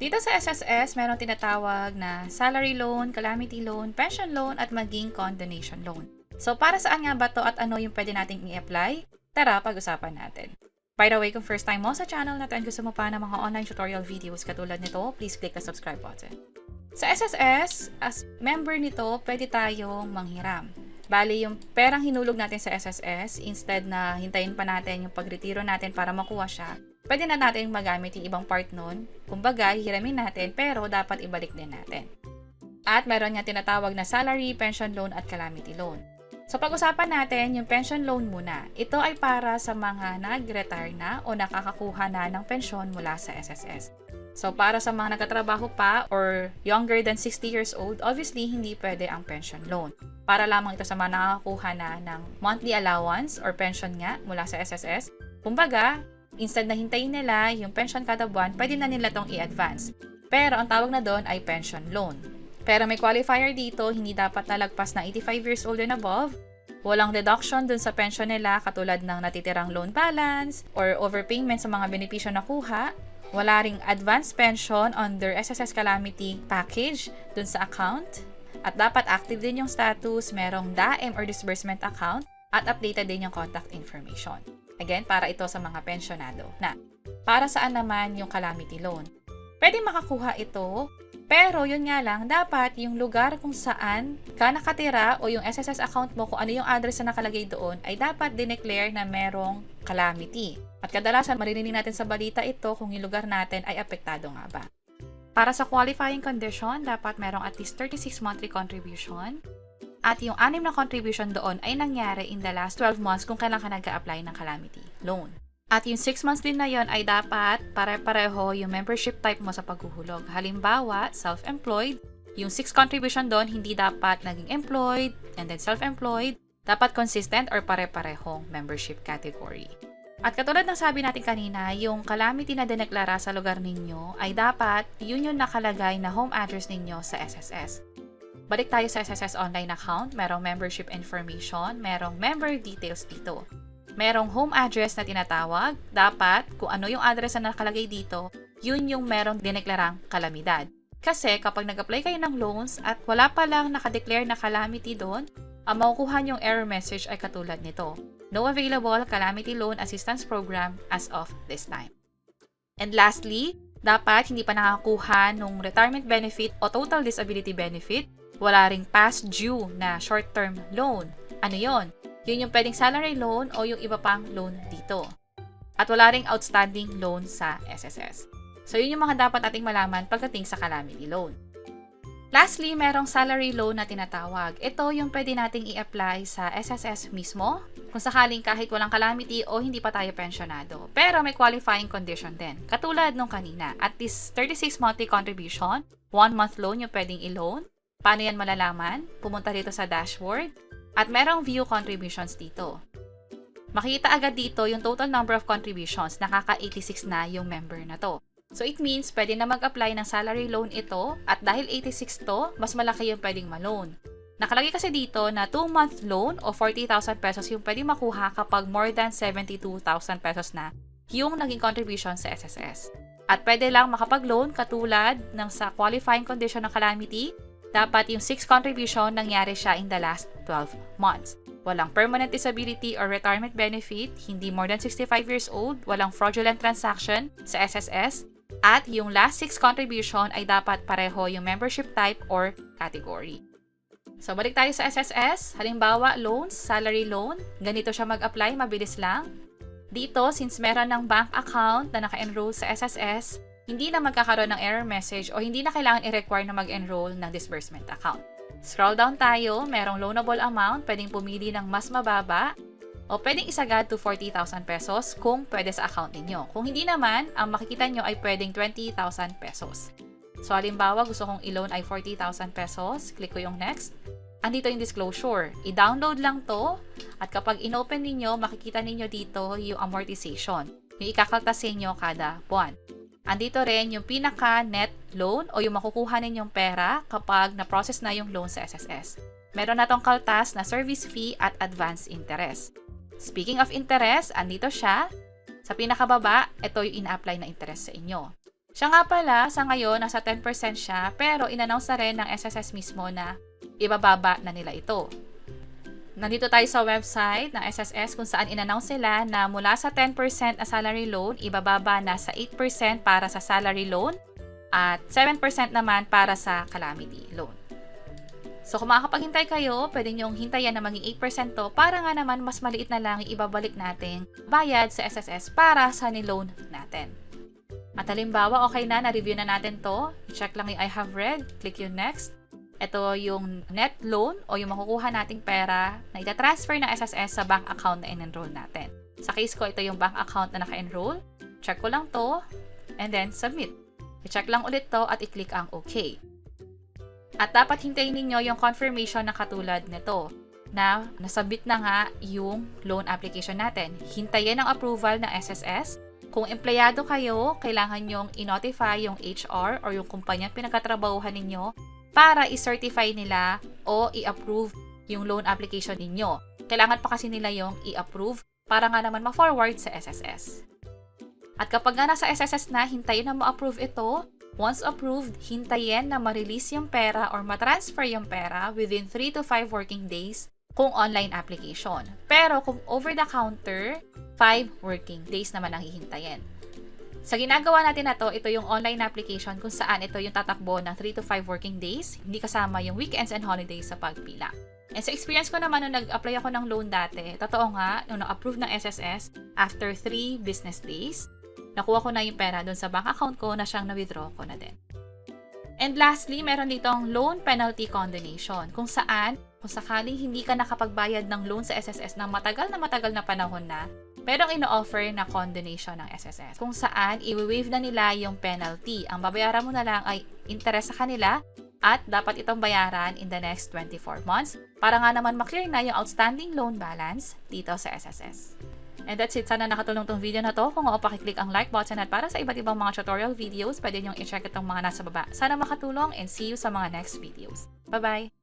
Dito sa SSS, meron tinatawag na salary loan, calamity loan, pension loan, at maging condonation loan. So, para saan nga ba to at ano yung pwede nating i-apply? Tara, pag-usapan natin. By the way, kung first time mo sa channel na to and gusto mo pa ng mga online tutorial videos katulad nito, please click the subscribe button. Sa SSS, as member nito, pwede tayong manghiram. Bali, yung perang hinulog natin sa SSS, instead na hintayin pa natin yung pagretiro natin para makuha siya, pwede na natin magamit yung ibang part nun. Kumbaga, hihiramin natin pero dapat ibalik din natin. At meron nga tinatawag na salary, pension loan at calamity loan. So pag-usapan natin yung pension loan muna. Ito ay para sa mga nag-retire na o nakakakuha na ng pensyon mula sa SSS. So para sa mga nagtatrabaho pa or younger than 60 years old, obviously hindi pwede ang pension loan. Para lamang ito sa mga nakakakuha na ng monthly allowance or pension nga mula sa SSS. Kumbaga, instead na hintayin nila yung pension kada buwan, pwede na nila tong i-advance. Pero ang tawag na doon ay pension loan. Pero may qualifier dito, hindi dapat nalagpas na 85 years old and above. Walang deduction dun sa pension nila katulad ng natitirang loan balance or overpayment sa mga benepisyo na kuha. Wala ring advance pension under SSS Calamity package dun sa account. At dapat active din yung status, merong DAM or disbursement account at updated din yung contact information. Again, para ito sa mga pensionado. Na, para saan naman yung calamity loan? Pwede makakuha ito, pero yun nga lang, dapat yung lugar kung saan ka nakatira o yung SSS account mo, kung ano yung address na nakalagay doon, ay dapat dineclare na merong calamity. At kadalasan, maririnig natin sa balita ito kung yung lugar natin ay apektado nga ba. Para sa qualifying condition, dapat merong at least 36 monthly contribution. At yung 6 na contribution doon ay nangyari in the last 12 months kung kailan ka nag-a-apply ng calamity loan. At yung 6 months din na yon ay dapat pare-pareho yung membership type mo sa paghuhulog. Halimbawa, self-employed, yung 6 contribution doon hindi dapat naging employed and then self-employed. Dapat consistent or pare-parehong membership category. At katulad ng sabi natin kanina, yung calamity na dineklara sa lugar ninyo ay dapat yun yung nakalagay na home address ninyo sa SSS. Balik tayo sa SSS online account, merong membership information, merong member details dito. Merong home address na tinatawag, dapat kung ano yung address na nakalagay dito, yun yung merong dineklarang kalamidad. Kasi kapag nag-apply kayo ng loans at wala pa lang nakadeclare na calamity doon, ang makukuha yung error message ay katulad nito. No available calamity loan assistance program as of this time. And lastly, dapat hindi pa nakakuha ng retirement benefit o total disability benefit. Wala ring past due na short-term loan. Ano yon? Yun yung pwedeng salary loan o yung iba pang loan dito. At wala ring outstanding loan sa SSS. So yun yung mga dapat ating malaman pagdating sa calamity loan. Lastly, merong salary loan na tinatawag. Ito yung pwede nating i-apply sa SSS mismo kung sakaling kahit walang calamity o hindi pa tayo pensionado. Pero may qualifying condition din. Katulad nung kanina, at least 36 monthly contribution, 1 month loan yung pwedeng i-loan. Paano yan malalaman? Pumunta dito sa dashboard at merong view contributions dito. Makikita agad dito yung total number of contributions, nakaka-86 na yung member na to. So it means pwede na mag-apply ng salary loan ito at dahil 86 to, mas malaki yung pwedeng ma-loan. Nakalagay kasi dito na 2-month loan o 40,000 pesos yung pwedeng makuha kapag more than 72,000 pesos na yung naging contribution sa SSS. At pwede lang makapag-loan katulad ng sa qualifying condition ng calamity, dapat yung 6 contribution nangyari siya in the last 12 months. Walang permanent disability or retirement benefit, hindi more than 65 years old, walang fraudulent transaction sa SSS, at yung last 6 contribution ay dapat pareho yung membership type or category. So, balik tayo sa SSS. Halimbawa, loans, salary loan. Ganito siya mag-apply, mabilis lang. Dito, since meron ng bank account na naka-enroll sa SSS, hindi na magkakaroon ng error message o hindi na kailangan i-require na mag-enroll ng disbursement account. Scroll down tayo, merong loanable amount, pwedeng pumili ng mas mababa o pwedeng isagad to 40,000 pesos kung pwede sa account ninyo. Kung hindi naman, ang makikita nyo ay pwedeng 20,000 pesos. So, halimbawa, gusto kong i-loan ay 40,000 pesos. Click ko yung next. Andito yung disclosure. I-download lang to at kapag in-open ninyo, makikita ninyo dito yung amortization. Yung ikakaltasin nyo kada buwan. Andito rin yung pinaka-net loan o yung makukuha ninyong pera kapag na-process na yung loan sa SSS. Meron na tong kaltas na service fee at advance interest. Speaking of interest, andito siya. Sa pinakababa, ito yung ina-apply na interest sa inyo. Siya nga pala, sa ngayon, nasa 10% siya, pero in-announce na rin ng SSS mismo na ibababa na nila ito. Nandito tayo sa website ng SSS kung saan in-announce sila na mula sa 10% na salary loan, ibababa na sa 8% para sa salary loan at 7% naman para sa calamity loan. So kung makakapaghintay kayo, pwede nyong hintayan na maging 8% to para nga naman mas maliit na lang ibabalik nating bayad sa SSS para sa niloan natin. At halimbawa, okay na-review na natin to. Check lang yung I have read. Click yung next. Ito yung net loan o yung makukuha nating pera na itatransfer ng SSS sa bank account na in-enroll natin. Sa case ko, ito yung bank account na naka-enroll. Check ko lang to and then submit. I-check lang ulit to at i-click ang OK. At dapat hintayin ninyo yung confirmation na katulad nito na nasubmit na nga yung loan application natin. Hintayin ang approval ng SSS. Kung empleyado kayo, kailangan nyong i-notify yung HR or yung kumpanya pinagkatrabahuhan ninyo para i-certify nila o i-approve yung loan application ninyo. Kailangan pa kasi nila yung i-approve para nga naman ma-forward sa SSS. At kapag nga nasa SSS na, hintayin na ma-approve ito. Once approved, hintayin na ma-release yung pera or ma-transfer yung pera within 3 to 5 working days kung online application. Pero kung over-the-counter, 5 working days naman ang hihintayin. Sa ginagawa natin na to, ito yung online application kung saan ito yung tatakbo ng 3 to 5 working days, hindi kasama yung weekends and holidays sa pagpila. And sa experience ko naman nung nag-apply ako ng loan dati, totoo nga, nung na-approve ng SSS, after 3 business days, nakuha ko na yung pera doon sa bank account ko na siyang na-withdraw ko na din. And lastly, meron ditong loan penalty condonation kung saan, kung sakaling hindi ka nakapagbayad ng loan sa SSS ng matagal na panahon na, merong ino-offer na condonation ng SSS kung saan i-waive na nila yung penalty. Ang babayaran mo na lang ay interest sa kanila at dapat itong bayaran in the next 24 months para nga naman maklear na yung outstanding loan balance dito sa SSS. And that's it. Sana nakatulong tong video na to. Kung oo, pakiclick ang like button at para sa iba't ibang mga tutorial videos, pwede nyong i-check itong mga nasa baba. Sana makatulong and see you sa mga next videos. Bye-bye!